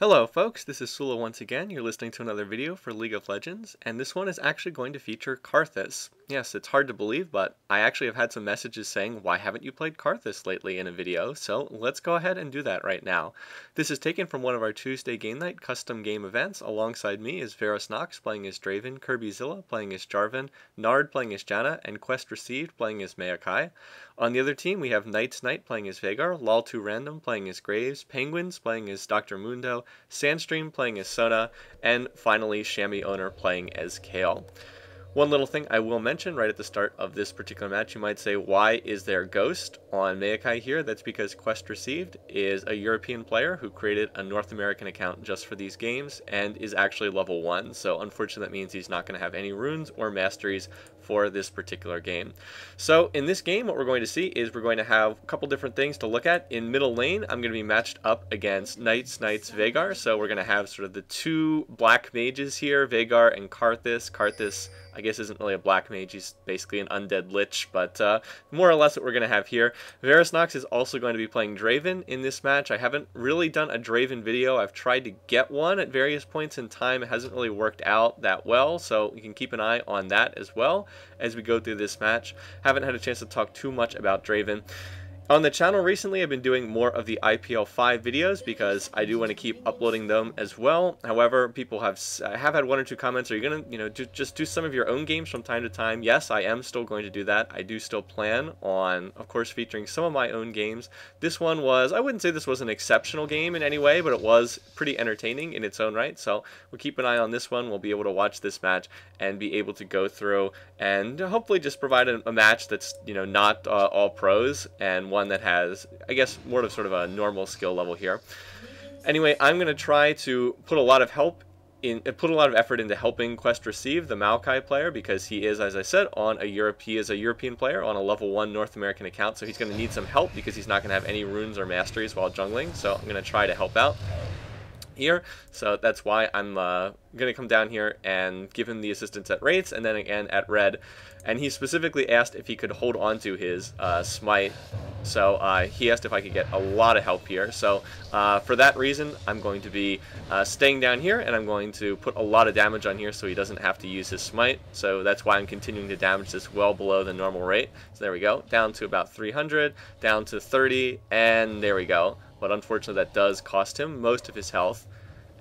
Hello folks, this is Sullla once again. You're listening to another video for League of Legends, and this one is actually going to feature Karthus. Yes, it's hard to believe, but I actually have had some messages saying, why haven't you played Karthus lately in a video? So let's go ahead and do that right now. This is taken from one of our Tuesday game night custom game events. Alongside me is Veigar playing as Draven, Sullla playing as Jarvan, Nard playing as Janna, and Quest Received playing as Maokai. On the other team, we have Knight's Knight playing as Veigar, Lol2Random playing as Graves, Penguins playing as Dr. Mundo, Sandstream playing as Sona, and finally Shammy Owner playing as Kale. One little thing I will mention right at the start of this particular match, you might say, why is there Ghost on Maokai here? That's because Quest Received is a European player who created a North American account just for these games and is actually level 1, so unfortunately that means he's not going to have any runes or masteries for this particular game. So in this game, what we're going to see is we're going to have a couple different things to look at. In middle lane, I'm going to be matched up against Knights, Veigar, so we're going to have sort of the two black mages here, Veigar and Karthus. Karthus, I guess, isn't really a black mage, he's basically an undead lich, but more or less what we're going to have here. Veigar is also going to be playing Draven in this match. I haven't really done a Draven video. I've tried to get one at various points in time. It hasn't really worked out that well, so you can keep an eye on that as well as we go through this match. Haven't had a chance to talk too much about Draven. On the channel recently, I've been doing more of the IPL 5 videos because I do want to keep uploading them as well. However, people have had one or two comments, are you going to, just do some of your own games from time to time? Yes, I am still going to do that. I do still plan on, of course, featuring some of my own games. This one was, I wouldn't say this was an exceptional game in any way, but it was pretty entertaining in its own right. So we'll keep an eye on this one. We'll be able to watch this match and be able to go through and hopefully just provide a match that's, not all pros and one that has, I guess, more of sort of a normal skill level here. Anyway, I'm going to try to put a lot of effort into helping Quest Receive, the Maokai player, because he is, as I said, he is a European player on a level 1 North American account, so he's going to need some help because he's not going to have any runes or masteries while jungling, so I'm going to try to help out here. So that's why I'm going to come down here and give him the assistance at Wraiths and then again at Red. And he specifically asked if he could hold on to his Smite. So he asked if I could get a lot of help here. So for that reason, I'm going to be staying down here, and I'm going to put a lot of damage on here so he doesn't have to use his Smite. So that's why I'm continuing to damage this well below the normal rate. So there we go, down to about 300, down to 30, and there we go. But unfortunately that does cost him most of his health,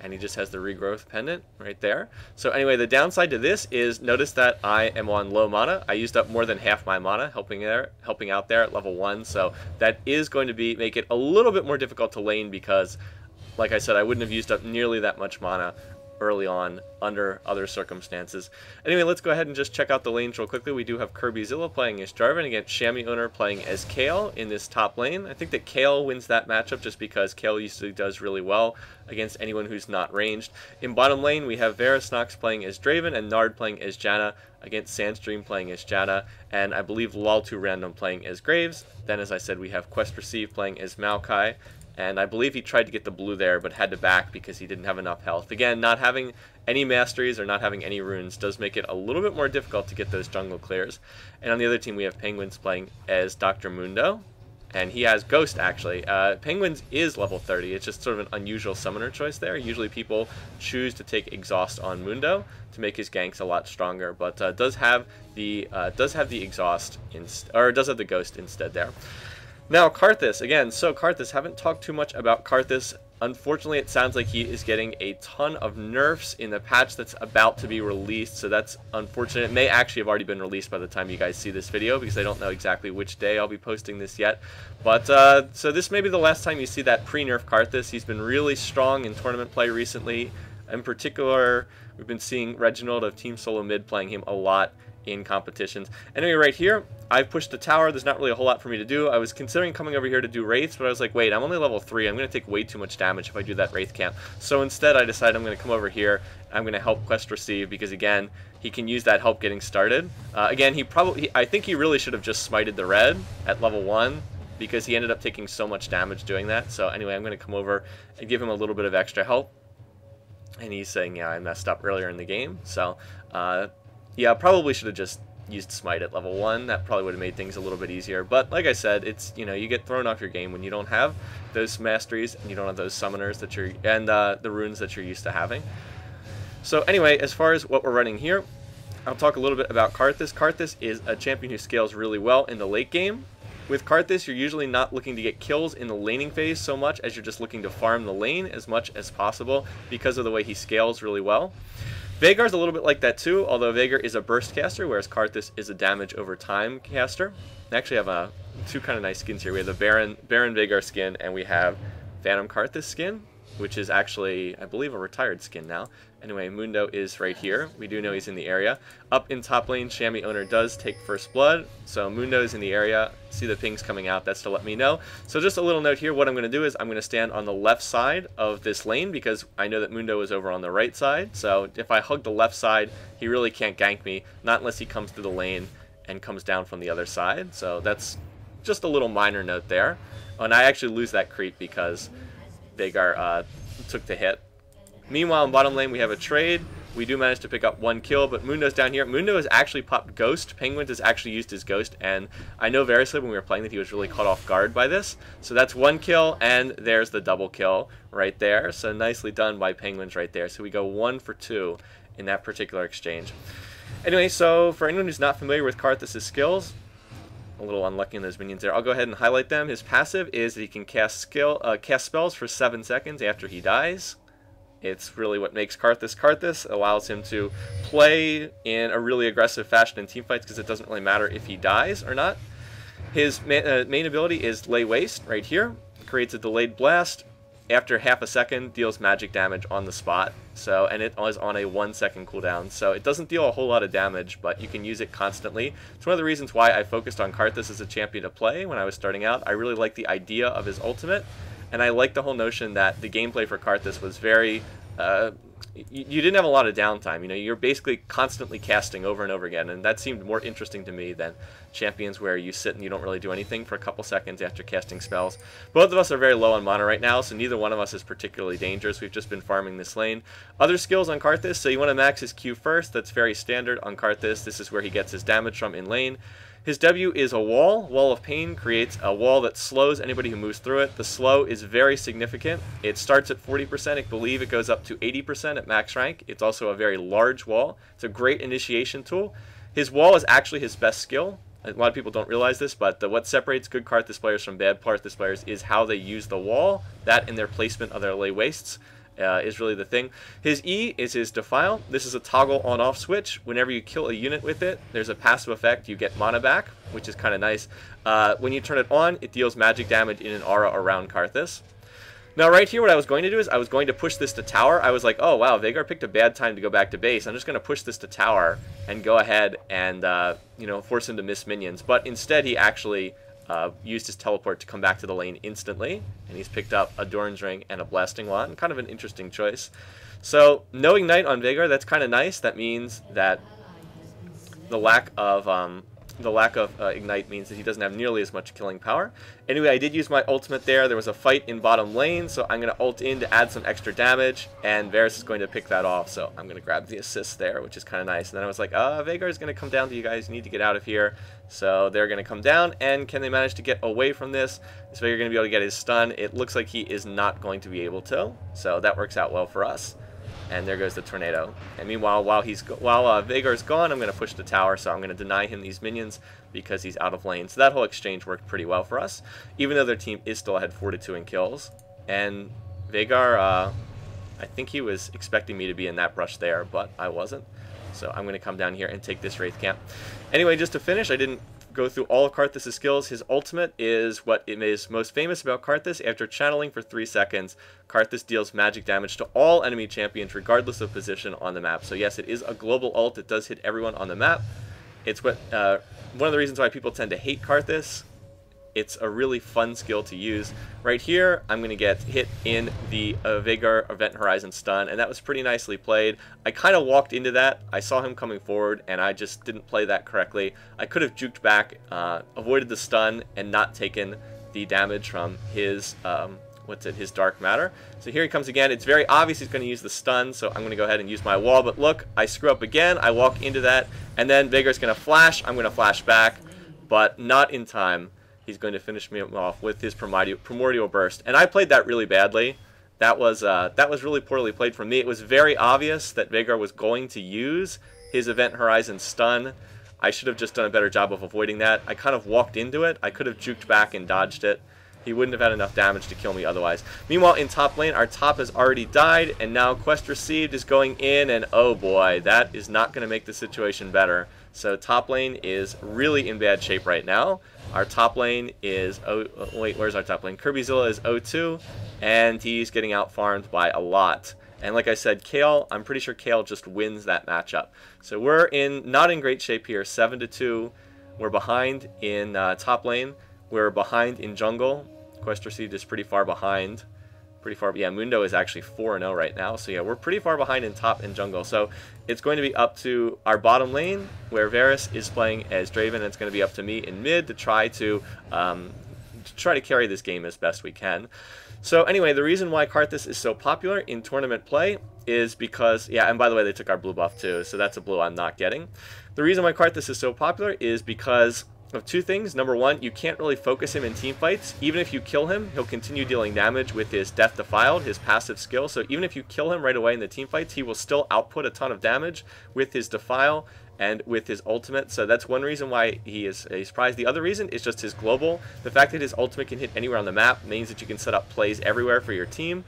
and he just has the regrowth pendant right there. So anyway, the downside to this is, notice that I am on low mana. I used up more than half my mana helping out there at level 1, so that is going to make it a little bit more difficult to lane because, like I said, I wouldn't have used up nearly that much mana early on under other circumstances. Anyway, let's go ahead and just check out the lanes real quickly. We do have Sullla playing as Jarvan against Shammy Owner playing as Kale in this top lane. I think that Kale wins that matchup just because Kale usually does really well against anyone who's not ranged. In bottom lane, we have Veigar playing as Draven and Nard playing as Janna against Sandstream playing as Janna, and I believe Lol2Random playing as Graves. Then, as I said, we have Quest Receive playing as Maokai, and I believe he tried to get the blue there, but had to back because he didn't have enough health. Again, not having any masteries or not having any runes does make it a little bit more difficult to get those jungle clears. And on the other team, we have Penguins playing as Dr. Mundo, and he has Ghost, actually. Penguins is level 30. It's just sort of an unusual summoner choice there. Usually people choose to take Exhaust on Mundo to make his ganks a lot stronger, but does have the Exhaust, does have the Ghost instead there. Now, Karthus, again, so Karthus, haven't talked too much about Karthus. Unfortunately, it sounds like he is getting a ton of nerfs in the patch that's about to be released, so that's unfortunate. It may actually have already been released by the time you guys see this video, because I don't know exactly which day I'll be posting this yet. But, so this may be the last time you see that pre-nerf Karthus. He's been really strong in tournament play recently. In particular, we've been seeing Reginald of Team Solo Mid playing him a lot in competitions. Anyway, right here, I've pushed the tower. There's not really a whole lot for me to do. I was considering coming over here to do Wraiths, but I was like, wait, I'm only level 3. I'm going to take way too much damage if I do that Wraith camp. So instead, I decided I'm going to come over here. I'm going to help Quest Receive because, again, he can use that help getting started. Again, I think he really should have just smited the red at level 1 because he ended up taking so much damage doing that. So anyway, I'm going to come over and give him a little bit of extra help. And he's saying, yeah, I messed up earlier in the game. So, yeah, probably should have just, used Smite at level 1. That probably would have made things a little bit easier. But like I said, it's, you know, you get thrown off your game when you don't have those Masteries and you don't have those Summoners that you're, and the runes that you're used to having. So anyway, as far as what we're running here, I'll talk a little bit about Karthus. Karthus is a champion who scales really well in the late game. With Karthus, you're usually not looking to get kills in the laning phase so much as you're just looking to farm the lane as much as possible because of the way he scales really well. Veigar's a little bit like that too, although Veigar is a burst caster, whereas Karthus is a damage over time caster. I actually have two kind of nice skins here. We have the Baron Veigar skin, and we have Phantom Karthus skin, which is actually, I believe, a retired skin now. Anyway, Mundo is right here. We do know he's in the area. Up in top lane, Shammy owner does take first blood, so Mundo is in the area. See the pings coming out, that's to let me know. So just a little note here, what I'm going to do is I'm going to stand on the left side of this lane because I know that Mundo is over on the right side. So if I hug the left side, he really can't gank me, not unless he comes through the lane and comes down from the other side. So that's just a little minor note there. And I actually lose that creep because Veigar took the hit. Meanwhile, in bottom lane, we have a trade. We do manage to pick up 1 kill, but Mundo's down here. Mundo has actually popped Ghost. Penguins has actually used his Ghost, and I know variously when we were playing that he was really caught off guard by this. So that's 1 kill, and there's the double kill right there. So nicely done by Penguins right there. So we go 1 for 2 in that particular exchange. Anyway, so for anyone who's not familiar with Karthus' skills, a little unlucky in those minions there. I'll go ahead and highlight them. His passive is that he can cast spells for 7 seconds after he dies. It's really what makes Karthus Karthus. It allows him to play in a really aggressive fashion in teamfights because it doesn't really matter if he dies or not. His main ability is Lay Waste right here. Creates a delayed blast. After half a second, deals magic damage on the spot. So, and it is on a 1 second cooldown. So it doesn't deal a whole lot of damage, but you can use it constantly. It's one of the reasons why I focused on Karthus as a champion to play when I was starting out. I really like the idea of his ultimate. And I like the whole notion that the gameplay for Karthus was very, you didn't have a lot of downtime. You know, you're basically constantly casting over and over again, and that seemed more interesting to me than champions where you sit and you don't really do anything for a couple seconds after casting spells. Both of us are very low on mana right now, so neither one of us is particularly dangerous. We've just been farming this lane. Other skills on Karthus, so you want to max his Q first. That's very standard on Karthus. This is where he gets his damage from in lane. His W is a wall. Wall of Pain creates a wall that slows anybody who moves through it. The slow is very significant. It starts at 40%. I believe it goes up to 80% at max rank. It's also a very large wall. It's a great initiation tool. His wall is actually his best skill. A lot of people don't realize this, but what separates good Karthus players from bad Karthus players is how they use the wall. That and their placement of their lay wastes. Is really the thing. His E is his Defile. This is a toggle on-off switch. Whenever you kill a unit with it, there's a passive effect. You get mana back, which is kind of nice. When you turn it on, it deals magic damage in an aura around Karthus. Now right here, what I was going to do is I was going to push this to tower. I was like, oh wow, Veigar picked a bad time to go back to base. I'm just going to push this to tower and go ahead and you know, force him to miss minions. But instead, he actually used his teleport to come back to the lane instantly, and he's picked up a Doran's Ring and a Blasting Wand. Kind of an interesting choice. So, no Ignite on Veigar, that's kind of nice. That means that the lack of Ignite means that he doesn't have nearly as much killing power. Anyway, I did use my ultimate there. There was a fight in bottom lane, so I'm going to ult in to add some extra damage, and Varus is going to pick that off, so I'm going to grab the assist there, which is kind of nice. And then I was like, Veigar is going to come down to you guys. You need to get out of here. So they're going to come down, and can they manage to get away from this? Is Veigar going to be able to get his stun? It looks like he is not going to be able to, so that works out well for us. And there goes the tornado. And meanwhile, while Veigar's gone, I'm going to push the tower, so I'm going to deny him these minions because he's out of lane. So that whole exchange worked pretty well for us, even though their team is still ahead 4-2 in kills. And Veigar, I think he was expecting me to be in that brush there, but I wasn't. So I'm going to come down here and take this Wraith camp. Anyway, just to finish, I didn't go through all of Karthus' skills. His ultimate is what is most famous about Karthus. After channeling for 3 seconds, Karthus deals magic damage to all enemy champions regardless of position on the map. So yes, it is a global ult. It does hit everyone on the map. It's one of the reasons why people tend to hate Karthus. It's a really fun skill to use. Right here, I'm going to get hit in the Veigar Event Horizon stun, and that was pretty nicely played. I kind of walked into that. I saw him coming forward, and I just didn't play that correctly. I could have juked back, avoided the stun, and not taken the damage from his what's it, his dark matter. So here he comes again. It's very obvious he's going to use the stun, so I'm going to go ahead and use my wall. But look, I screw up again. I walk into that, and then Veigar's going to flash. I'm going to flash back, but not in time. He's going to finish me off with his primordial burst, and I played that really badly. That was really poorly played from me. It was very obvious that Veigar was going to use his Event Horizon stun. I should have just done a better job of avoiding that. I kind of walked into it. I could have juked back and dodged it. He wouldn't have had enough damage to kill me otherwise. Meanwhile, in top lane, our top has already died, and now Quest Received is going in, and oh boy, that is not going to make the situation better. So top lane is really in bad shape right now. Our top lane is, wait, where's our top lane? Kirby Sullla is 0-2, and he's getting out farmed by a lot. And like I said, Kale, I'm pretty sure Kale just wins that matchup. So we're not in great shape here, 7-2. We're behind in top lane. We're behind in jungle. Quest Received is pretty far behind. Yeah, Mundo is actually 4-0 right now. So yeah, we're pretty far behind in top and jungle. So it's going to be up to our bottom lane, where Varus is playing as Draven, and it's going to be up to me in mid to try to carry this game as best we can. So anyway, the reason why Karthus is so popular in tournament play is because, yeah, and by the way, they took our blue buff too, so that's a blue I'm not getting. The reason why Karthus is so popular is because of two things. Number one, you can't really focus him in team fights. Even if you kill him, he'll continue dealing damage with his Death Defiled, his passive skill. So even if you kill him right away in the team fights, he will still output a ton of damage with his Defile and with his ultimate. So that's one reason why he's prized. The other reason is just his global. The fact that his ultimate can hit anywhere on the map means that you can set up plays everywhere for your team.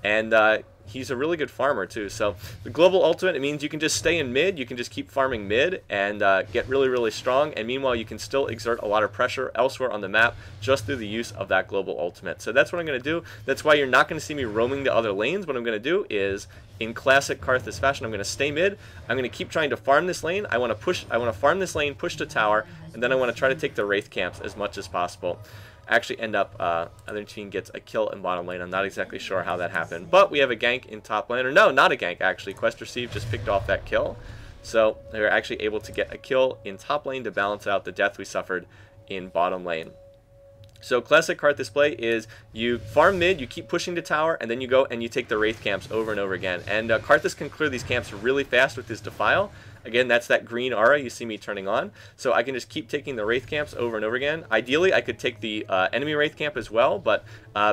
And he's a really good farmer too. So the global ultimate, it means you can just stay in mid, you can just keep farming mid and get really, really strong, and meanwhile you can still exert a lot of pressure elsewhere on the map just through the use of that global ultimate. So that's what I'm going to do. That's why you're not going to see me roaming the other lanes. What I'm going to do is, in classic Karthus fashion, I'm going to stay mid. I'm going to keep trying to farm this lane. I want to farm this lane, push the tower, and then I want to try to take the Wraith camps as much as possible. Actually end up, other team gets a kill in bottom lane. I'm not exactly sure how that happened, but we have a gank in top lane. Or no, not a gank actually. Quest Received just picked off that kill. So they're actually able to get a kill in top lane to balance out the death we suffered in bottom lane. So classic Karthus play is you farm mid, you keep pushing the tower, and then you go and you take the Wraith camps over and over again. And Karthus can clear these camps really fast with his Defile. Again, that's that green aura you see me turning on. So I can just keep taking the Wraith camps over and over again. Ideally, I could take the enemy Wraith camp as well, but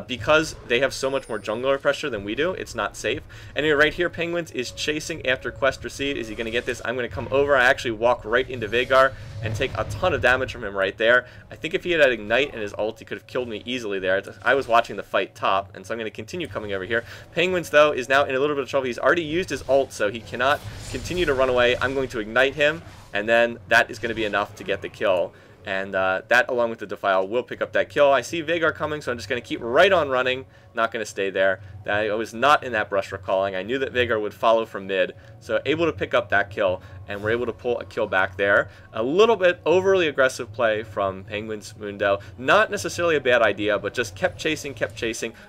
because they have so much more jungler pressure than we do, it's not safe. Anyway, right here, Penguins is chasing after Quest Received. Is he going to get this? I'm going to come over. I actually walk right into Veigar and take a ton of damage from him right there. I think if he had Ignite and his ult, he could have killed me easily there. I was watching the fight top, and so I'm going to continue coming over here. Penguins, though, is now in a little bit of trouble. He's already used his ult, so he cannot continue to run away. I'm going to Ignite him, and then that is going to be enough to get the kill. And that, along with the Defile, will pick up that kill. I see Veigar coming, so I'm just going to keep right on running. Not going to stay there. I was not in that brush recalling. I knew that Veigar would follow from mid, so able to pick up that kill, and we're able to pull a kill back there. A little bit overly aggressive play from Penguins Mundo. Not necessarily a bad idea, but just kept chasing,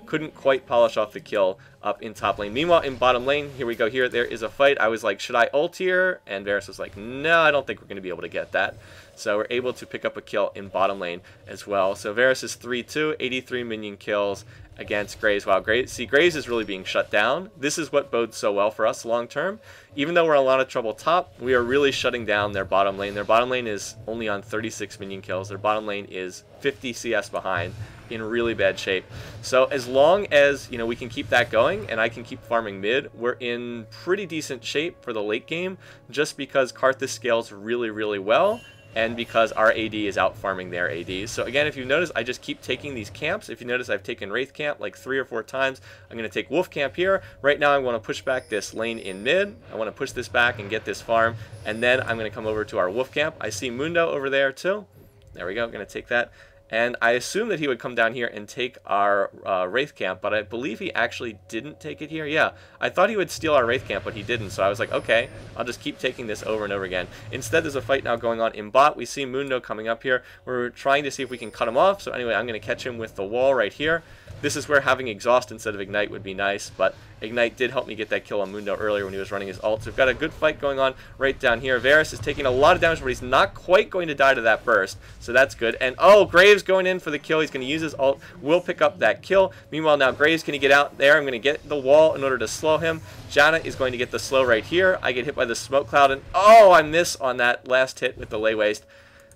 couldn't quite polish off the kill up in top lane. Meanwhile, in bottom lane, here we go here, there is a fight. I was like, should I ult here? And Varus was like, no, I don't think we're going to be able to get that. So we're able to pick up a kill in bottom lane as well. So Varus is 3-2, 83 minion kills against Graves. Wow, Graves is really being shut down. This is what bodes so well for us long term. Even though we're in a lot of trouble top, we are really shutting down their bottom lane. Their bottom lane is only on 36 minion kills. Their bottom lane is 50 CS behind, in really bad shape. So as long as, you know, we can keep that going and I can keep farming mid, we're in pretty decent shape for the late game, just because Karthus scales really, really well, and because our AD is out farming their ADs. So again, if you notice, I just keep taking these camps. If you notice, I've taken Wraith Camp like 3 or 4 times. I'm going to take Wolf Camp here. Right now, I want to push back this lane in mid. I want to push this back and get this farm. And then I'm going to come over to our Wolf Camp. I see Mundo over there too. There we go. I'm going to take that. And I assume that he would come down here and take our Wraith Camp, but I believe he actually didn't take it here. Yeah, I thought he would steal our Wraith Camp, but he didn't. So I was like, okay, I'll just keep taking this over and over again. Instead, there's a fight now going on in bot. We see Mundo coming up here. We're trying to see if we can cut him off. So anyway, I'm going to catch him with the wall right here. This is where having Exhaust instead of Ignite would be nice, but Ignite did help me get that kill on Mundo earlier when he was running his ult. So we've got a good fight going on right down here. Varus is taking a lot of damage, but he's not quite going to die to that burst, so that's good. And oh, Graves going in for the kill. He's going to use his ult, will pick up that kill. Meanwhile, now Graves, can he get out there? I'm going to get the wall in order to slow him. Janna is going to get the slow right here. I get hit by the smoke cloud, and oh, I miss on that last hit with the lay waste.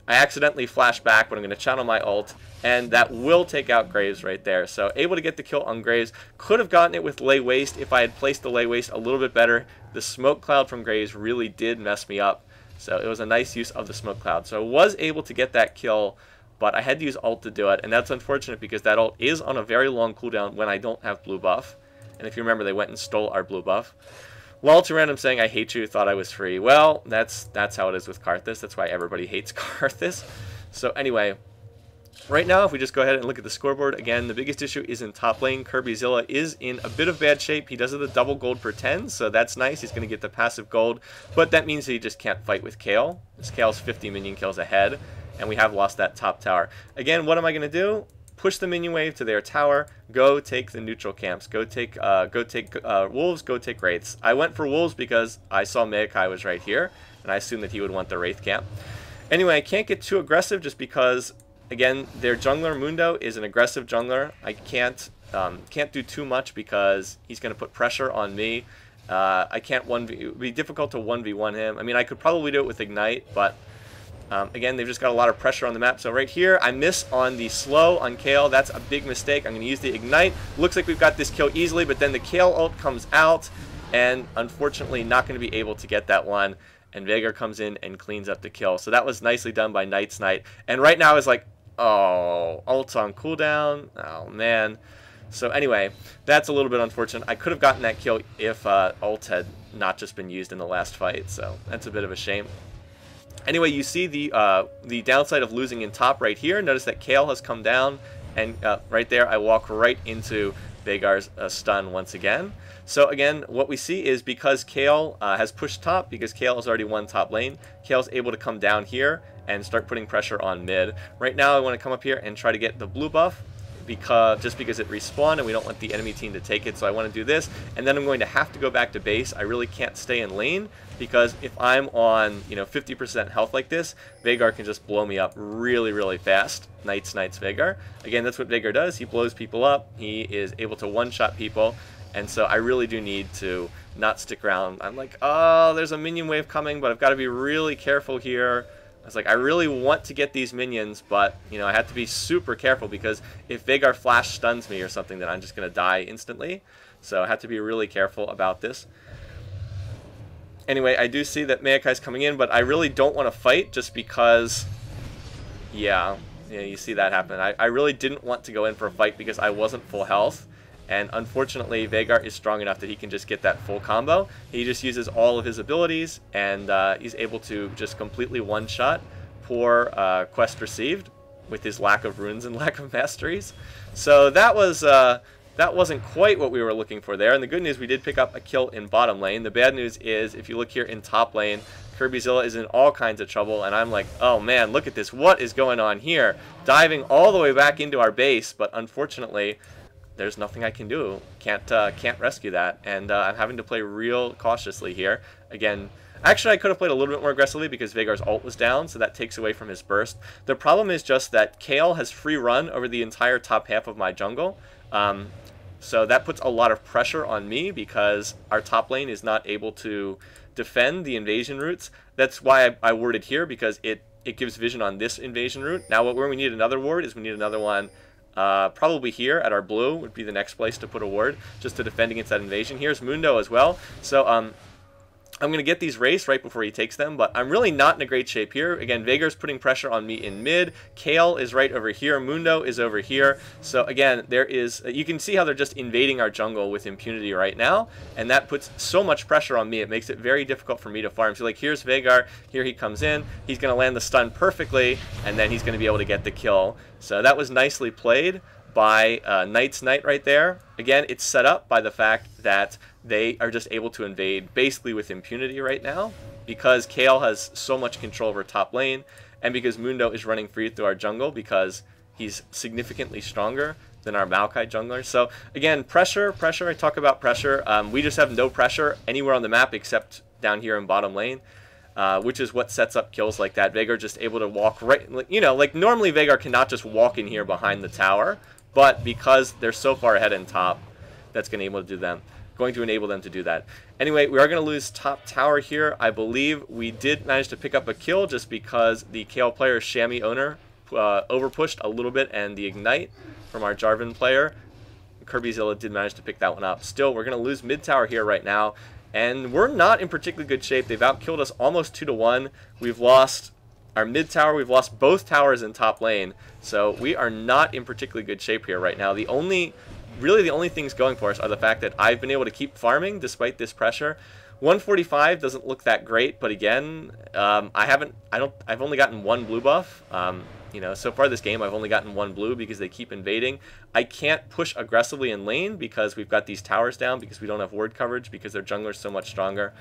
I accidentally flash back, but I'm going to channel my ult, and that will take out Graves right there. So able to get the kill on Graves. Could have gotten it with lay waste if I had placed the lay waste a little bit better. The smoke cloud from Graves really did mess me up, so it was a nice use of the smoke cloud. So I was able to get that kill, but I had to use ult to do it, and that's unfortunate because that ult is on a very long cooldown when I don't have blue buff. And if you remember, they went and stole our blue buff. Walter Random saying, I hate you, thought I was free. Well, that's how it is with Karthus. That's why everybody hates Karthus. So anyway, right now, if we just go ahead and look at the scoreboard, again, the biggest issue is in top lane. Sullla is in a bit of bad shape. He does have the double gold for 10, so that's nice. He's going to get the passive gold, but that means that he just can't fight with Kayle. This Kale's 50 minion kills ahead, and we have lost that top tower. Again, what am I going to do? Push the minion wave to their tower, go take the neutral camps, go take wolves, go take wraiths. I went for wolves because I saw Masteries was right here, and I assumed that he would want the wraith camp. Anyway, I can't get too aggressive just because, again, their jungler Mundo is an aggressive jungler. I can't do too much because he's going to put pressure on me. I can't it would be difficult to 1v1 him. I mean, I could probably do it with Ignite, but again, they've just got a lot of pressure on the map. So right here, I miss on the slow on Kayle. That's a big mistake. I'm going to use the Ignite. Looks like we've got this kill easily, but then the Kayle ult comes out, and unfortunately not going to be able to get that one. And Veigar comes in and cleans up the kill. So that was nicely done by Knight's Knight. And right now it's like, oh, ult's on cooldown. Oh, man. So anyway, that's a little bit unfortunate. I could have gotten that kill if ult had not just been used in the last fight. So that's a bit of a shame. Anyway, you see the downside of losing in top right here. Notice that Kayle has come down, and right there I walk right into Veigar's stun once again. So again, what we see is because Kayle has pushed top, because Kayle has already won top lane, Kale's able to come down here and start putting pressure on mid. Right now I want to come up here and try to get the blue buff, just because it respawned and we don't want the enemy team to take it. So I want to do this, and then I'm going to have to go back to base. I really can't stay in lane because if I'm on 50% health like this, Veigar can just blow me up really, really fast. Knights Veigar. Again, that's what Veigar does. He blows people up. He is able to one-shot people, and so I really do need to not stick around. I'm like, oh, there's a minion wave coming, but I've got to be really careful here. I was like, I really want to get these minions, but, I have to be super careful because if Veigar flash stuns me or something, then I'm just going to die instantly. So I have to be really careful about this. Anyway, I do see that Maokai's coming in, but I really don't want to fight just because, yeah, you see that happen. I really didn't want to go in for a fight because I wasn't full health. And unfortunately, Veigar is strong enough that he can just get that full combo. He just uses all of his abilities, and he's able to just completely one-shot poor Quest Received with his lack of runes and lack of masteries. So that wasn't quite what we were looking for there. And the good news, we did pick up a kill in bottom lane. The bad news is, if you look here in top lane, Sullla is in all kinds of trouble, and I'm like, oh man, look at this. What is going on here? Diving all the way back into our base, but unfortunately, there's nothing I can do. Can't rescue that, and I'm having to play real cautiously here. Again, actually I could have played a little bit more aggressively because Veigar's ult was down, so that takes away from his burst. The problem is just that Kayle has free run over the entire top half of my jungle, so that puts a lot of pressure on me because our top lane is not able to defend the invasion routes. That's why I warded here, because it gives vision on this invasion route. Now where we need another ward is we need another one. Probably here at our blue would be the next place to put a ward, just to defend against that invasion. Here's Mundo as well. So I'm going to get these wraiths right before he takes them, but I'm really not in a great shape here. Again, Veigar's putting pressure on me in mid. Kayle is right over here. Mundo is over here. So again, there is, you can see how they're just invading our jungle with impunity right now, and that puts so much pressure on me. It makes it very difficult for me to farm. So like, here's Veigar. Here he comes in. He's going to land the stun perfectly, and then he's going to be able to get the kill. So that was nicely played by Knight's Knight right there. Again, it's set up by the fact that they are just able to invade basically with impunity right now because Kayle has so much control over top lane, and because Mundo is running free through our jungle because he's significantly stronger than our Maokai jungler. So again, pressure, I talk about pressure. We just have no pressure anywhere on the map except down here in bottom lane, which is what sets up kills like that. Veigar just able to walk right, you know, like normally Veigar cannot just walk in here behind the tower, but because they're so far ahead in top, that's going to enable them to do that. Anyway, we are going to lose top tower here. I believe we did manage to pick up a kill just because the Kayle player, Shammy owner, overpushed a little bit, and the ignite from our Jarvan player, Sullla, did manage to pick that one up. Still, we're going to lose mid tower here right now, and we're not in particularly good shape. They've outkilled us almost 2-1. We've lost our mid tower. We've lost both towers in top lane, so we are not in particularly good shape here right now. Really the only things going for us are the fact that I've been able to keep farming despite this pressure. 145 doesn't look that great, but again, I've only gotten one blue buff. You know, so far this game I've only gotten one blue because they keep invading. I can't push aggressively in lane because we've got these towers down, because we don't have ward coverage, because their jungler's so much stronger.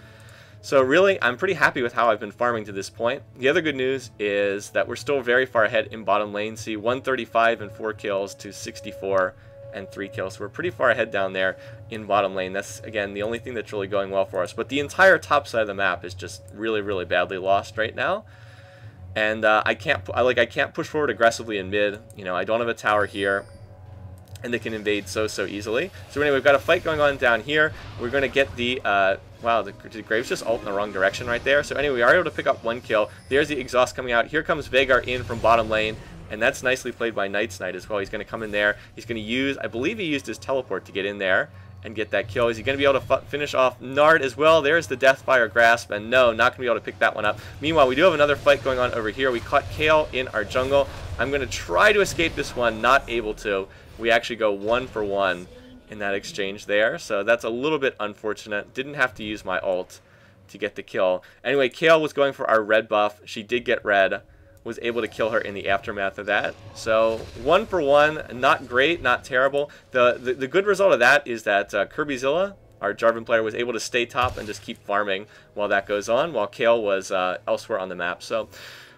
So really, I'm pretty happy with how I've been farming to this point. The other good news is that we're still very far ahead in bottom lane. See, 135 and 4 kills to 64 and 3 kills. So we're pretty far ahead down there in bottom lane. That's, again, the only thing that's really going well for us. But the entire top side of the map is just really, really badly lost right now. And I can't push forward aggressively in mid. You know, I don't have a tower here, and they can invade so easily. So anyway, we've got a fight going on down here. We're going to get the wow, did Graves just ult in the wrong direction right there? So anyway, we are able to pick up one kill. There's the exhaust coming out. Here comes Veigar in from bottom lane, and that's nicely played by Night's Knight as well. He's going to come in there. He's going to use, I believe he used his teleport to get in there and get that kill. Is he going to be able to finish off Nard as well? There's the Deathfire Grasp, and no, not going to be able to pick that one up. Meanwhile, we do have another fight going on over here. We caught Kayle in our jungle. I'm going to try to escape this one, not able to. We actually go 1 for 1 in that exchange there, so that's a little bit unfortunate. Didn't have to use my ult to get the kill. Anyway, Kayle was going for our red buff. She did get red. Was able to kill her in the aftermath of that. So 1 for 1, not great, not terrible. The good result of that is that Sullla, our Jarvan player, was able to stay top and just keep farming while that goes on, while Kayle was elsewhere on the map. So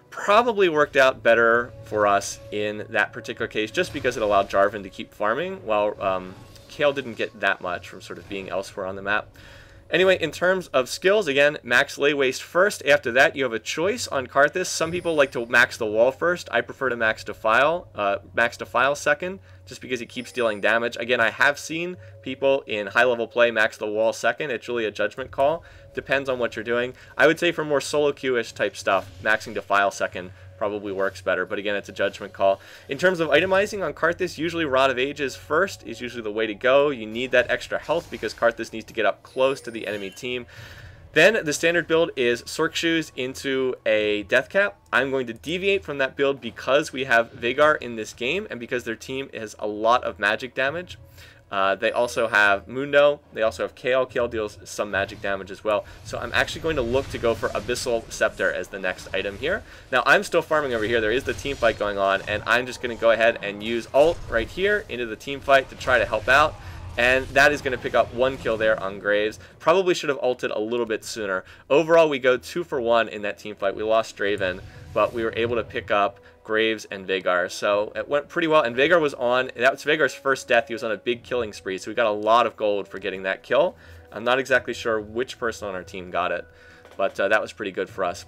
probably worked out better for us in that particular case, just because it allowed Jarvan to keep farming, while Kayle didn't get that much from sort of being elsewhere on the map. Anyway, in terms of skills, again, max lay waste first. After that, you have a choice on Karthus. Some people like to max the wall first. I prefer to max defile second, just because it keeps dealing damage. Again, I have seen people in high-level play max the wall second. It's really a judgment call. Depends on what you're doing. I would say for more solo queue-ish type stuff, maxing defile second probably works better, but again, it's a judgment call. In terms of itemizing on Karthus, usually Rod of Ages first is usually the way to go. You need that extra health because Karthus needs to get up close to the enemy team. Then the standard build is Sorc Shoes into a Death Cap. I'm going to deviate from that build because we have Veigar in this game and because their team has a lot of magic damage. They also have Mundo. They also have Kayle. Kayle deals some magic damage as well. So I'm actually going to look to go for Abyssal Scepter as the next item here. Now, I'm still farming over here. There is the team fight going on, and I'm just going to go ahead and use ult right here into the team fight to try to help out. And that is going to pick up 1 kill there on Graves. Probably should have ulted a little bit sooner. Overall, we go 2 for 1 in that team fight. We lost Draven, but we were able to pick up Graves and Veigar. So it went pretty well. And Veigar was on, that was Veigar's first death. He was on a big killing spree. So we got a lot of gold for getting that kill. I'm not exactly sure which person on our team got it, but that was pretty good for us.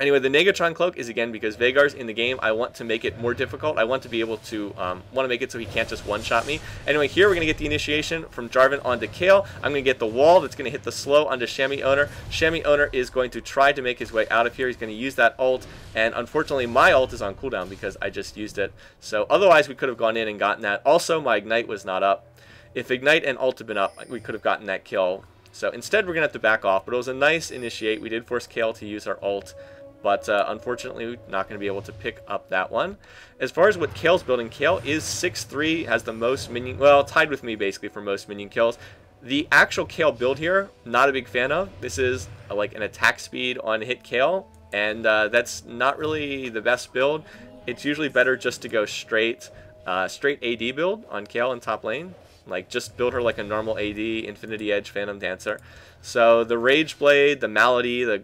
Anyway, the Negatron Cloak is, again, because Veigar's in the game, I want to make it more difficult. I want to be able to, make it so he can't just one-shot me. Anyway, here we're going to get the initiation from Jarvan onto Kayle. I'm going to get the wall that's going to hit the slow onto Shammy Owner. Shammy Owner is going to try to make his way out of here. He's going to use that ult, and unfortunately, my ult is on cooldown because I just used it. So otherwise, we could have gone in and gotten that. Also, my Ignite was not up. If Ignite and ult had been up, we could have gotten that kill. So instead, we're going to have to back off, but it was a nice initiate. We did force Kayle to use our ult. But unfortunately, we're not going to be able to pick up that one. As far as what Kale's building, Kayle is 6'3", has the most minion, well, tied with me basically for most minion kills. The actual Kayle build here, not a big fan of. This is like an attack speed on hit Kayle, and that's not really the best build. It's usually better just to go straight AD build on Kayle in top lane. Like, just build her like a normal AD, Infinity Edge, Phantom Dancer. So the Rage Blade, the Malady, the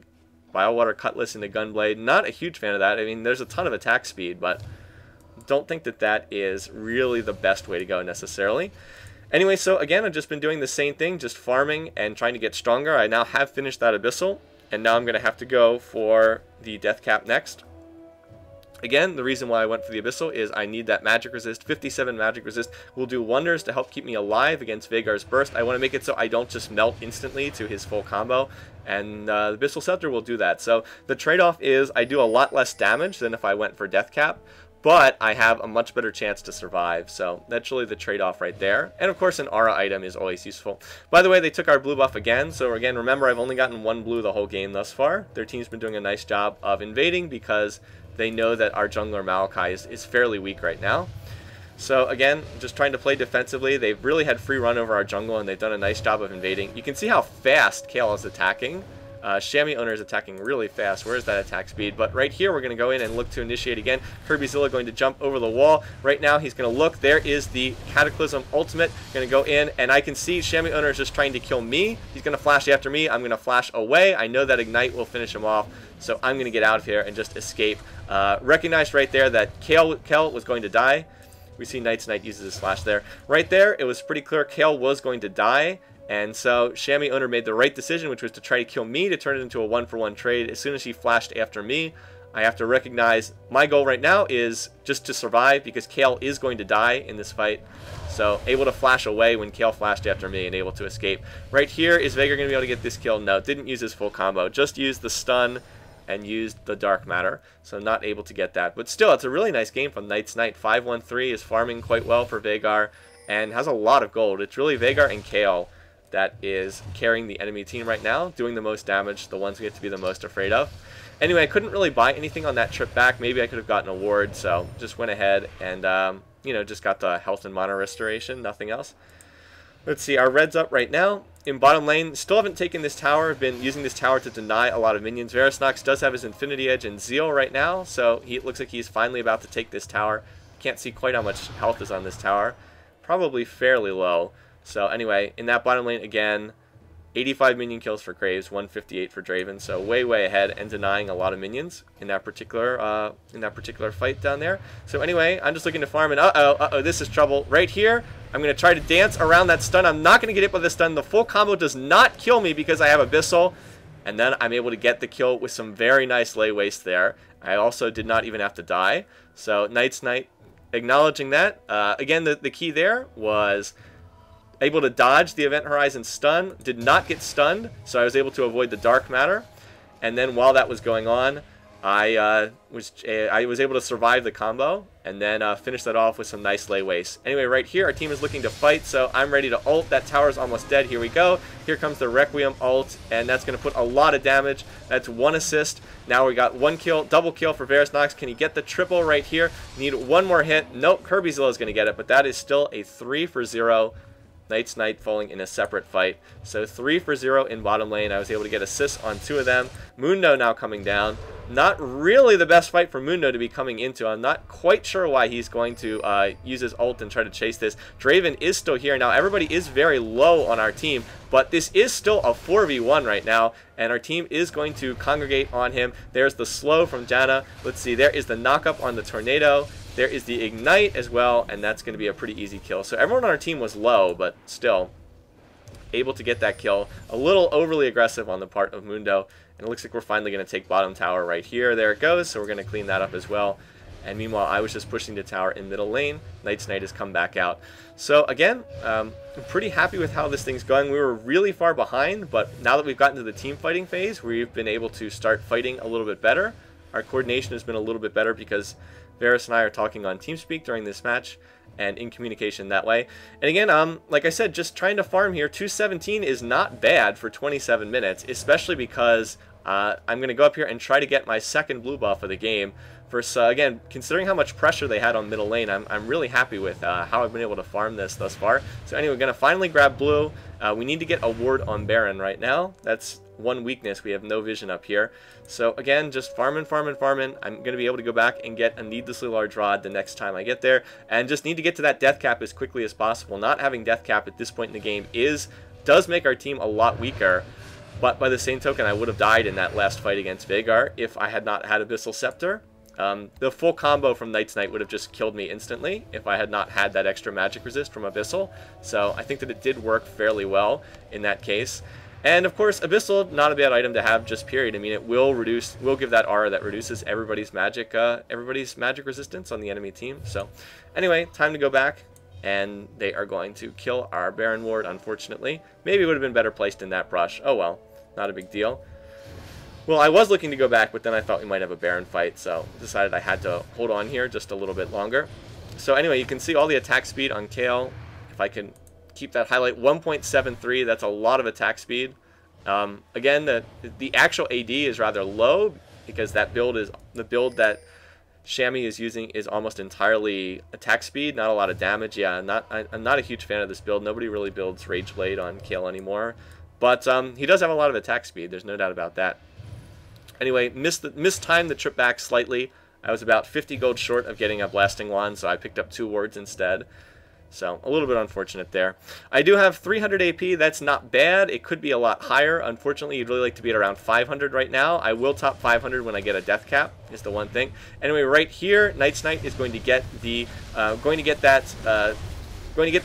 Biowater Cutlass, and the Gunblade, not a huge fan of that. I mean, there's a ton of attack speed, but don't think that that is really the best way to go necessarily. Anyway, so again, I've just been doing the same thing, just farming and trying to get stronger. I now have finished that Abyssal, and now I'm going to have to go for the Death Cap next. Again, the reason why I went for the Abyssal is I need that magic resist. 57 magic resist will do wonders to help keep me alive against Veigar's burst. I want to make it so I don't just melt instantly to his full combo, and the Abyssal Scepter will do that. So the trade-off is I do a lot less damage than if I went for Death Cap, but I have a much better chance to survive. So that's really the trade-off right there. And of course, an aura item is always useful. By the way, they took our blue buff again. So again, remember, I've only gotten 1 blue the whole game thus far. Their team's been doing a nice job of invading because they know that our jungler Maokai is fairly weak right now. So again, just trying to play defensively. They've really had free run over our jungle, and they've done a nice job of invading. You can see how fast Kale is attacking. Chamois Owner is attacking really fast. Where's that attack speed? But right here, we're going to go in and look to initiate again. Sullla going to jump over the wall. Right now, he's going to look. There is the Cataclysm ultimate. Going to go in, and I can see Chamois Owner is just trying to kill me. He's going to flash after me. I'm going to flash away. I know that Ignite will finish him off, so I'm going to get out of here and just escape. Recognized right there that Kale was going to die. We see Knight's Knight uses his slash there. Right there, it was pretty clear Kale was going to die. And so Chamois Owner made the right decision, which was to try to kill me to turn it into a 1-for-1 trade. As soon as he flashed after me, I have to recognize my goal right now is just to survive because Kale is going to die in this fight. So able to flash away when Kale flashed after me and able to escape. Right here, is Veigar going to be able to get this kill? No, didn't use his full combo. Just used the stun and used the dark matter. So not able to get that. But still, it's a really nice game from Knight's Knight. 5-1-3 is farming quite well for Veigar and has a lot of gold. It's really Veigar and Kale that is carrying the enemy team right now, doing the most damage, the ones we have to be the most afraid of. Anyway, I couldn't really buy anything on that trip back. Maybe I could have gotten a ward, so just went ahead and, you know, just got the health and mana restoration, nothing else. Let's see, our red's up right now. In bottom lane, still haven't taken this tower, been using this tower to deny a lot of minions. Varusnox does have his Infinity Edge and Zeal right now, so it looks like he's finally about to take this tower. Can't see quite how much health is on this tower. Probably fairly low. So anyway, in that bottom lane again, 85 minion kills for Graves, 158 for Draven, so way ahead and denying a lot of minions in that particular fight down there. So anyway, I'm just looking to farm, and this is trouble right here. I'm going to try to dance around that stun. I'm not going to get hit by the stun. The full combo does not kill me because I have Abyssal, and then I'm able to get the kill with some very nice lay waste there. I also did not even have to die. So Knight's Knight acknowledging that. Again, the key there was able to dodge the Event Horizon stun, did not get stunned, so I was able to avoid the dark matter. And then while that was going on, I was able to survive the combo and then finish that off with some nice lay waste. Anyway, right here, our team is looking to fight, so I'm ready to ult. That tower is almost dead. Here we go. Here comes the Requiem ult, and that's going to put a lot of damage. That's 1 assist. Now we got 1 kill, double kill for Varusnox. Can he get the triple right here? Need 1 more hit. Nope, Sullla is going to get it, but that is still a 3-for-0. Knight's Knight falling in a separate fight. So 3-for-0 in bottom lane. I was able to get assists on 2 of them. Mundo now coming down. Not really the best fight for Mundo to be coming into. I'm not quite sure why he's going to use his ult and try to chase this. Draven is still here. Now everybody is very low on our team, but this is still a 4v1 right now, and our team is going to congregate on him. There's the slow from Janna. Let's see, there is the knockup on the tornado. There is the Ignite as well, and that's going to be a pretty easy kill. So everyone on our team was low, but still able to get that kill. A little overly aggressive on the part of Mundo, and it looks like we're finally going to take bottom tower right here. There it goes, so we're going to clean that up as well. And meanwhile, I was just pushing the tower in middle lane. Knight's Knight has come back out. So again, I'm pretty happy with how this thing's going. We were really far behind, but now that we've gotten to the team fighting phase, we've been able to start fighting a little bit better. Our coordination has been a little bit better because Varus and I are talking on TeamSpeak during this match and in communication that way. And again, like I said, just trying to farm here. 217 is not bad for 27 minutes, especially because I'm going to go up here and try to get my second blue buff of the game. Again, considering how much pressure they had on middle lane, I'm really happy with how I've been able to farm this thus far. So anyway, we're going to finally grab blue. We need to get a ward on Baron right now. That's one weakness. We have no vision up here. So again, just farming. I'm going to be able to go back and get a needlessly large rod the next time I get there, and just need to get to that death cap as quickly as possible. Not having death cap at this point in the game does make our team a lot weaker, but by the same token, I would have died in that last fight against Veigar if I had not had Abyssal Scepter. The full combo from Knight's Knight would have just killed me instantly if I had not had that extra magic resist from Abyssal. So I think that it did work fairly well in that case. And of course, Abyssal, not a bad item to have, just period. I mean, it will give that aura that reduces everybody's magic resistance on the enemy team. So anyway, time to go back. And they are going to kill our Baron Ward, unfortunately. Maybe it would have been better placed in that brush. Oh well, not a big deal. Well, I was looking to go back, but then I thought we might have a Baron fight, so decided I had to hold on here just a little bit longer. So anyway, you can see all the attack speed on Kayle. If I can keep that highlight, 1.73, that's a lot of attack speed. Again, the actual AD is rather low because the build that Shammy is using is almost entirely attack speed, not a lot of damage. Yeah, I'm not a huge fan of this build. Nobody really builds Rage Blade on Kayle anymore, but he does have a lot of attack speed. There's no doubt about that. Anyway, mistimed the trip back slightly. I was about 50 gold short of getting a Blasting Wand, so I picked up 2 wards instead. So, a little bit unfortunate there. I do have 300 AP. That's not bad. It could be a lot higher. Unfortunately, you'd really like to be at around 500 right now. I will top 500 when I get a death cap, is the one thing. Anyway, right here, Knight's Knight is going to get the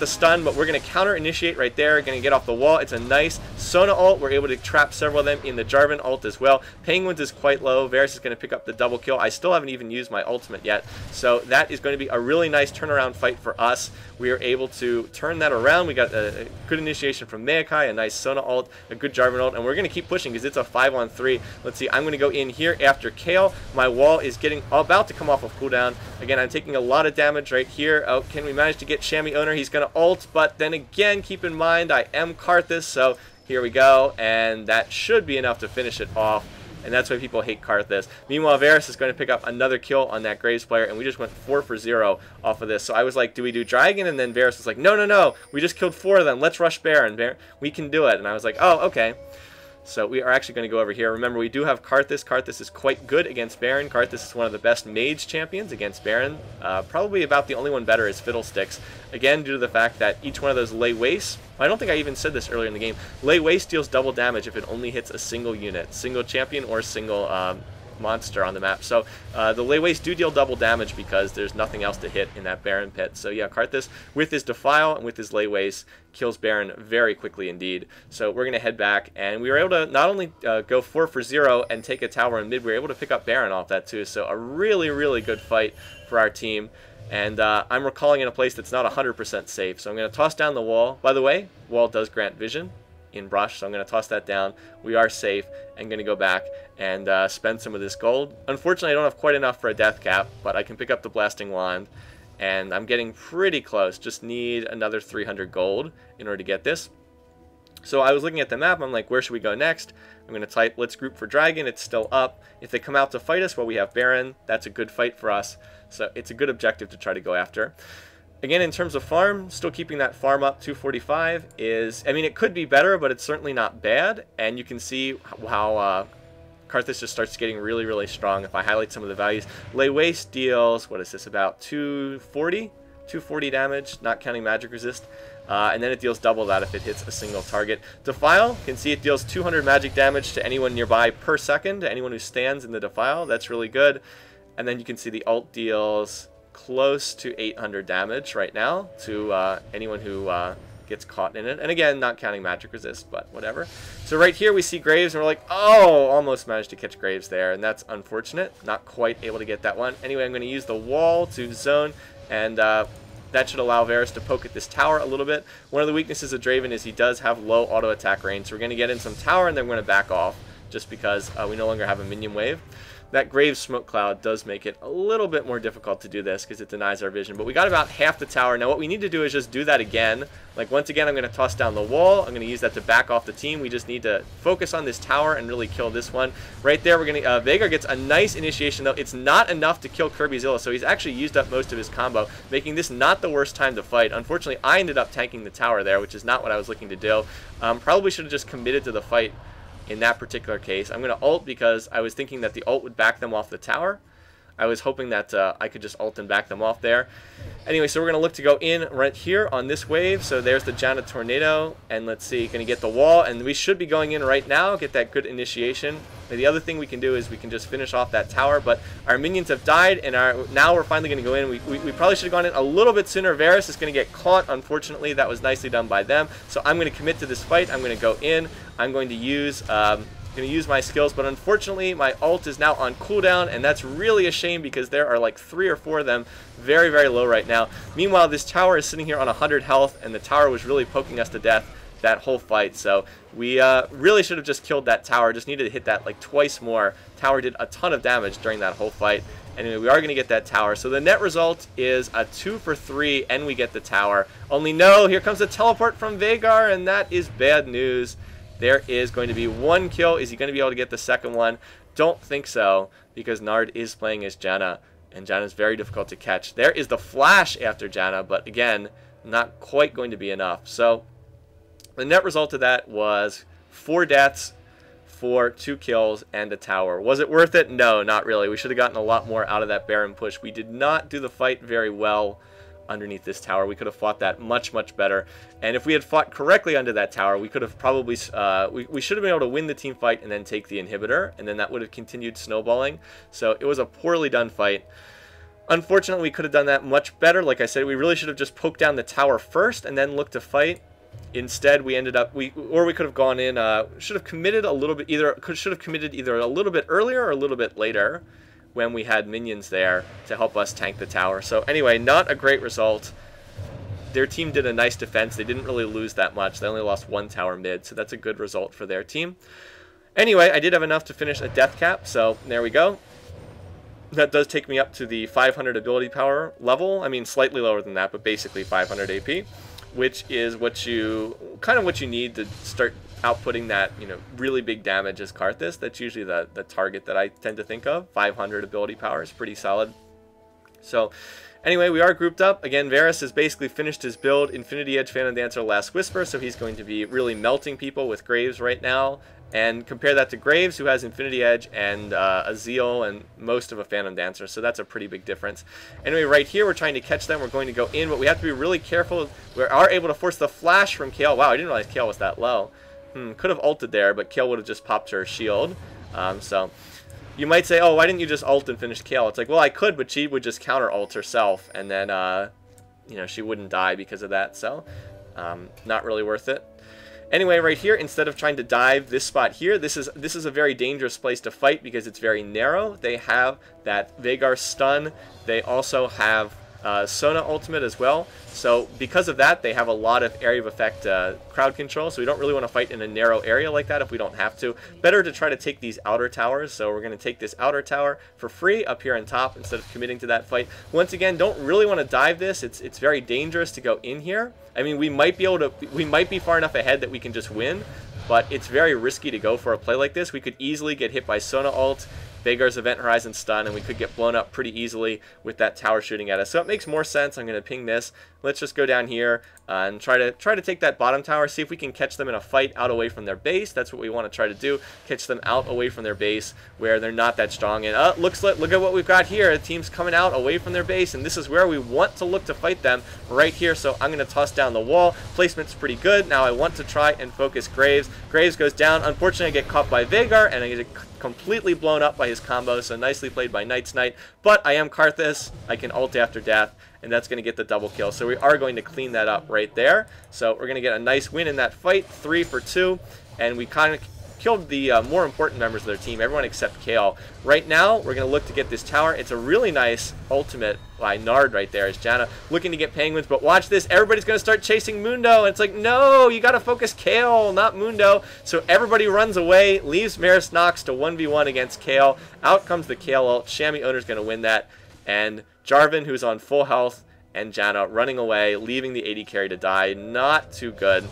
stun, but we're going to counter initiate right there. Going to get off the wall. It's a nice Sona ult. We're able to trap several of them in the Jarvan ult as well. Penguins is quite low. Varus is going to pick up the double kill. I still haven't even used my ultimate yet, so that is going to be a really nice turnaround fight for us. We are able to turn that around. We got a good initiation from Maokai, a nice Sona ult, a good Jarvan ult, and we're going to keep pushing because it's a 5-on-3. Let's see, I'm going to go in here after Kayle. My wall is about to come off of cooldown. Again, I'm taking a lot of damage right here. Oh, can we manage to get Shammy Owner? He's going to ult, but then again, keep in mind, I am Karthus, so here we go, and that should be enough to finish it off. And that's why people hate Karthus. Meanwhile, Varus is going to pick up another kill on that Graves player, and we just went 4 for 0 off of this. So I was like, do we do Dragon? And then Varus was like, no, no, no. We just killed 4 of them. Let's rush Baron. We can do it. And I was like, oh, okay. So we are actually going to go over here. Remember, we do have Karthus. Karthus is quite good against Baron. Karthus is one of the best mage champions against Baron. Probably about the only one better is Fiddlesticks. Again, due to the fact that each one of those lay waste, I don't think I even said this earlier in the game, lay waste deals double damage if it only hits a single unit, single champion or single monster on the map. So the lay waste do deal double damage because there's nothing else to hit in that Baron pit. So yeah, Karthus with his defile and with his lay waste kills Baron very quickly indeed. So we're going to head back, and we were able to not only go 4 for 0 and take a tower in mid, we were able to pick up Baron off that too. So a really, really good fight for our team. And I'm recalling in a place that's not 100% safe. So I'm going to toss down the wall. By the way, wall does grant vision in brush, so I'm going to toss that down. We are safe and going to go back and spend some of this gold. Unfortunately, I don't have quite enough for a death cap, but I can pick up the Blasting Wand, and I'm getting pretty close. Just need another 300 gold in order to get this. So I was looking at the map, I'm like, where should we go next? I'm going to type, let's group for Dragon. It's still up. If they come out to fight us, well, we have Baron. That's a good fight for us. So it's a good objective to try to go after. Again, in terms of farm, still keeping that farm up. 245 is, I mean, it could be better, but it's certainly not bad. And you can see how Karthus just starts getting really, really strong. If I highlight some of the values, Lay Waste deals, what is this, about 240 damage, not counting magic resist. And then it deals double that if it hits a single target. Defile, you can see it deals 200 magic damage to anyone nearby per second, to anyone who stands in the Defile. That's really good. And then you can see the ult deals close to 800 damage right now to anyone who gets caught in it. And again, not counting magic resist, but whatever. So right here we see Graves, and we're like, oh, almost managed to catch Graves there, and that's unfortunate. Not quite able to get that one. Anyway, I'm going to use the wall to zone, and that should allow Varus to poke at this tower a little bit. One of the weaknesses of Draven is he does have low auto attack range, so we're going to get in some tower, and then we're going to back off just because we no longer have a minion wave. That Graves smoke cloud does make it a little bit more difficult to do this because it denies our vision. But we got about half the tower. Now what we need to do is just do that again. Like once again, I'm going to toss down the wall. I'm going to use that to back off the team. We just need to focus on this tower and really kill this one. Right there, we're going to, Veigar gets a nice initiation though. It's not enough to kill Kirby Sullla, so he's actually used up most of his combo, making this not the worst time to fight. Unfortunately, I ended up tanking the tower there, which is not what I was looking to do. Probably should have just committed to the fight in that particular case. I'm going to ult because I was thinking that the ult would back them off the tower. I was hoping that I could just ult and back them off there. Anyway, so we're going to look to go in right here on this wave. So there's the Janna Tornado, and let's see, going to get the wall, and we should be going in right now, get that good initiation. And the other thing we can do is we can just finish off that tower, but our minions have died, and now we're finally going to go in. We probably should have gone in a little bit sooner. Varus is going to get caught, unfortunately. That was nicely done by them. So I'm going to commit to this fight. I'm going to go in. I'm going to use my skills, but unfortunately my ult is now on cooldown, and that's really a shame because there are like 3 or 4 of them very, very low right now. Meanwhile, this tower is sitting here on 100 health, and the tower was really poking us to death that whole fight. So we really should have just killed that tower. Just needed to hit that like twice more. Tower did a ton of damage during that whole fight. Anyway, we are going to get that tower. So the net result is a 2 for 3, and we get the tower. Only no, here comes a teleport from Veigar, and that is bad news. There is going to be 1 kill. Is he going to be able to get the second one? Don't think so, because Nard is playing as Janna, and Janna is very difficult to catch. There is the flash after Janna, but again, not quite going to be enough. So the net result of that was 4 deaths for 2 kills and a tower. Was it worth it? No, not really. We should have gotten a lot more out of that Baron push. We did not do the fight very well underneath this tower. We could have fought that much, much better. And if we had fought correctly under that tower, we could have probably, we should have been able to win the team fight and then take the inhibitor, and then that would have continued snowballing. So it was a poorly done fight. Unfortunately, we could have done that much better. Like I said, we really should have just poked down the tower first and then looked to fight. Instead, we ended up, we could have gone in, should have committed a little bit, should have committed either a little bit earlier or a little bit later, when we had minions there to help us tank the tower. So anyway, not a great result. Their team did a nice defense. They didn't really lose that much. They only lost 1 tower mid, so that's a good result for their team. Anyway, I did have enough to finish a death cap, so there we go. That does take me up to the 500 ability power level. I mean, slightly lower than that, but basically 500 AP, which is what you need to start outputting that, really big damage as Karthus. That's usually the target that I tend to think of. 500 ability power is pretty solid. So anyway, we are grouped up. Again, Varus has basically finished his build, Infinity Edge, Phantom Dancer, Last Whisper, so he's going to be really melting people with Graves right now. And compare that to Graves, who has Infinity Edge and a Zeal and most of a Phantom Dancer, so that's a pretty big difference. Anyway, right here, we're trying to catch them. We're going to go in, but we have to be really careful. We are able to force the flash from Kayle. Wow, I didn't realize Kayle was that low. Could have ulted there, but Kayle would have just popped her shield. So you might say, oh, why didn't you just ult and finish Kayle? It's like, well, I could, but she would just counter ult herself, and then, she wouldn't die because of that. So not really worth it. Anyway, right here, instead of trying to dive this spot here, this is a very dangerous place to fight because it's very narrow. They have that Veigar stun. They also have Sona ultimate as well. So because of that, they have a lot of area of effect crowd control. So we don't really want to fight in a narrow area like that if we don't have to. Better to try to take these outer towers. So we're going to take this outer tower for free up here on top instead of committing to that fight. Once again, don't really want to dive this. It's very dangerous to go in here. I mean, we might be far enough ahead that we can just win, but it's very risky to go for a play like this. We could easily get hit by Sona ult, Veigar's Event Horizon stun, and we could get blown up pretty easily with that tower shooting at us. So it makes more sense. I'm going to ping this. Let's just go down here and try to take that bottom tower, see if we can catch them in a fight out away from their base. That's what we want to try to do, catch them out away from their base where they're not that strong. And look at what we've got here. The team's coming out away from their base, and this is where we want to look to fight them, right here. So I'm going to toss down the wall. Placement's pretty good. Now I want to try and focus Graves. Graves goes down. Unfortunately, I get caught by Veigar, and I get completely blown up by his combo, so nicely played by Knight's Knight. But I am Karthus. I can ult after death, and that's going to get the double kill. So we are going to clean that up right there. So we're going to get a nice win in that fight, 3 for 2, and we kind of killed the more important members of their team, everyone except Kayle. Right now, we're going to look to get this tower. It's a really nice ultimate by Nard right there as Janna looking to get penguins, but watch this. Everybody's going to start chasing Mundo, and it's like, no, you got to focus Kayle, not Mundo. So everybody runs away, leaves Maris Nox to 1v1 against Kayle. Out comes the Kayle ult. Shammy Owner's going to win that, and Jarvan, who's on full health, and Janna running away, leaving the AD carry to die. Not too good.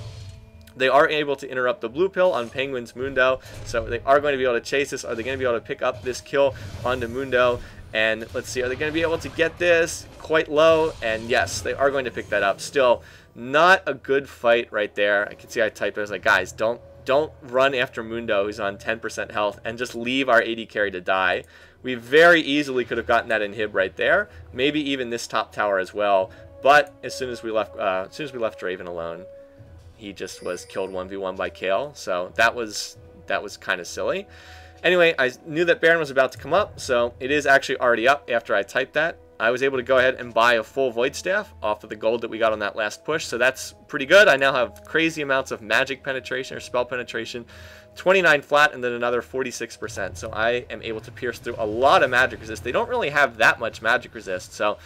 They are able to interrupt the blue pill on Penguin's Mundo, so they are going to be able to chase this. Are they going to be able to pick up this kill onto Mundo? And let's see, are they going to be able to get this quite low? And yes, they are going to pick that up. Still, not a good fight right there. I can see I typed it. I was like, guys, don't don't run after Mundo, who's on 10% health, and just leave our AD carry to die. We very easily could have gotten that inhib right there, maybe even this top tower as well. But as soon as we left Draven alone, he just was killed 1v1 by Kayle. So that was kind of silly. Anyway, I knew that Baron was about to come up, so it is actually already up after I typed that. I was able to go ahead and buy a full Void Staff off of the gold that we got on that last push, so that's pretty good. I now have crazy amounts of magic penetration or spell penetration, 29 flat and then another 46%. So I am able to pierce through a lot of magic resist. They don't really have that much magic resist, so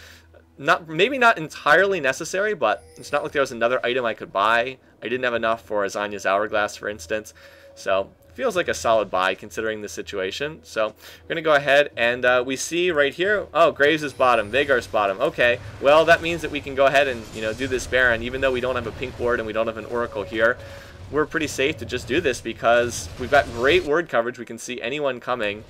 maybe not entirely necessary, but it's not like there was another item I could buy. I didn't have enough for Azanya's Hourglass, for instance, so feels like a solid buy considering the situation. So we're going to go ahead and we see right here, oh, Graves is bottom, Veigar's bottom. Okay, well, that means that we can go ahead and, you know, do this Baron. Even though we don't have a pink ward and we don't have an Oracle here, we're pretty safe to just do this because we've got great ward coverage. We can see anyone coming,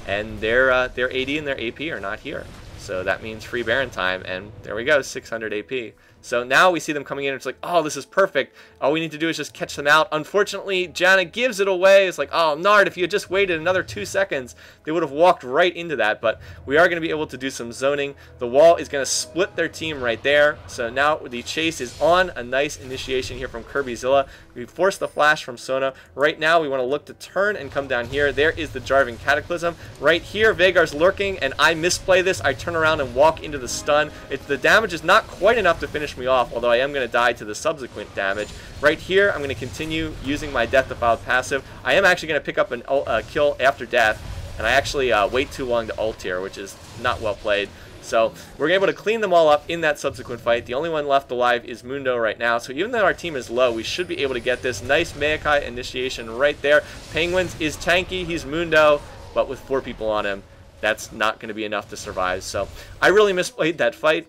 and their AD and their AP are not here. So that means free Baron time, and there we go, 600 AP. So now we see them coming in, and it's like, oh, this is perfect. All we need to do is just catch them out. Unfortunately, Janna gives it away. It's like, oh, Nard, if you had just waited another 2 seconds, they would have walked right into that. But we are going to be able to do some zoning. The wall is going to split their team right there. So now the chase is on. A nice initiation here from Kirby Sullla. We forced the flash from Sona. Right now, we want to look to turn and come down here. There is the Jarvan Cataclysm. Right here, Veigar's lurking, and I misplay this. I turn around and walk into the stun. The damage is not quite enough to finish me off, although I am going to die to the subsequent damage. Right here, I'm going to continue using my Death Defiled passive. I am actually going to pick up a kill after death, and I actually wait too long to ult here, which is not well played. So we're able to clean them all up in that subsequent fight. The only one left alive is Mundo right now. So even though our team is low, we should be able to get this nice Maokai initiation right there. Penguins is tanky. He's Mundo, but with 4 people on him, that's not going to be enough to survive. So I really misplayed that fight.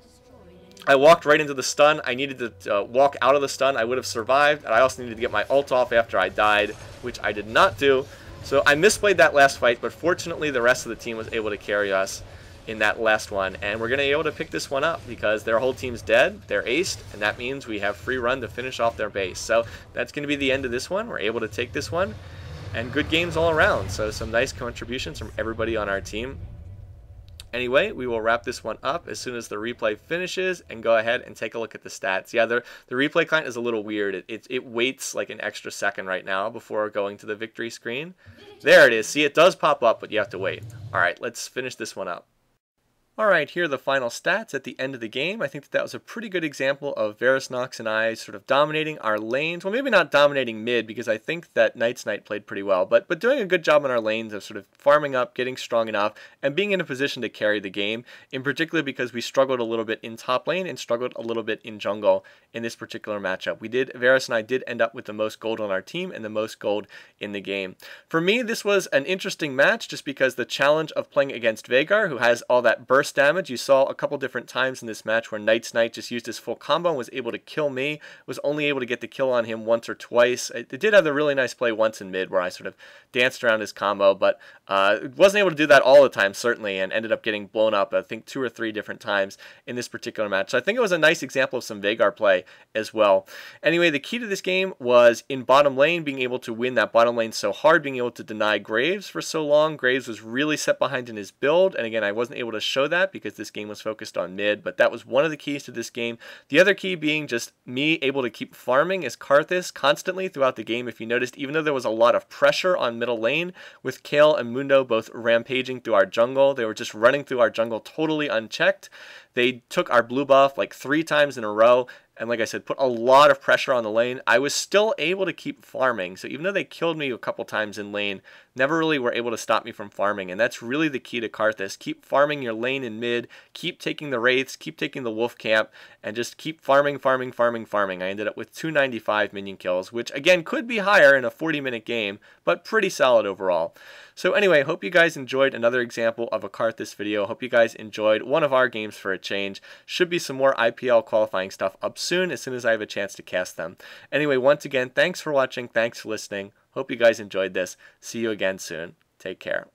I walked right into the stun. I needed to walk out of the stun. I would have survived. And I also needed to get my ult off after I died, which I did not do. So I misplayed that last fight, but fortunately the rest of the team was able to carry us in that last one. And we're going to be able to pick this one up because their whole team's dead. They're aced, and that means we have free run to finish off their base. So that's going to be the end of this one. We're able to take this one. And good games all around. So some nice contributions from everybody on our team. Anyway, we will wrap this one up as soon as the replay finishes and go ahead and take a look at the stats. Yeah, the replay client is a little weird. It waits like an extra second right now before going to the victory screen. There it is. See, it does pop up, but you have to wait. All right, let's finish this one up. Alright, here are the final stats at the end of the game. I think that was a pretty good example of Varusnox and I sort of dominating our lanes. Well, maybe not dominating mid, because I think that Knight's Knight played pretty well, but doing a good job on our lanes of sort of farming up, getting strong enough, and being in a position to carry the game, in particular because we struggled a little bit in top lane and struggled a little bit in jungle in this particular matchup. Varus and I did end up with the most gold on our team and the most gold in the game. For me, this was an interesting match just because the challenge of playing against Veigar, who has all that burst damage. You saw a couple different times in this match where Knight's Knight just used his full combo and was able to kill me, was only able to get the kill on him once or twice. It did have a really nice play once in mid where I sort of danced around his combo, but wasn't able to do that all the time, certainly, and ended up getting blown up, I think, 2 or 3 different times in this particular match. So I think it was a nice example of some Veigar play as well. Anyway, the key to this game was in bottom lane, being able to win that bottom lane so hard, being able to deny Graves for so long. Graves was really set behind in his build, and again, I wasn't able to show that because this game was focused on mid, but that was one of the keys to this game. The other key being just me able to keep farming as Karthus constantly throughout the game. If you noticed, even though there was a lot of pressure on middle lane with Kayle and Mundo both rampaging through our jungle, they were just running through our jungle totally unchecked. They took our blue buff like 3 times in a row, and like I said, put a lot of pressure on the lane. I was still able to keep farming, so even though they killed me a couple times in lane, never really were able to stop me from farming, and that's really the key to Karthus. Keep farming your lane in mid, keep taking the wraiths, keep taking the wolf camp, and just keep farming. I ended up with 295 minion kills, which again could be higher in a 40-minute game, but pretty solid overall. So anyway, hope you guys enjoyed another example of a Karthus video. Hope you guys enjoyed one of our games for a change. Should be some more IPL qualifying stuff up soon as I have a chance to cast them. Anyway, once again, thanks for watching, thanks for listening. Hope you guys enjoyed this. See you again soon. Take care.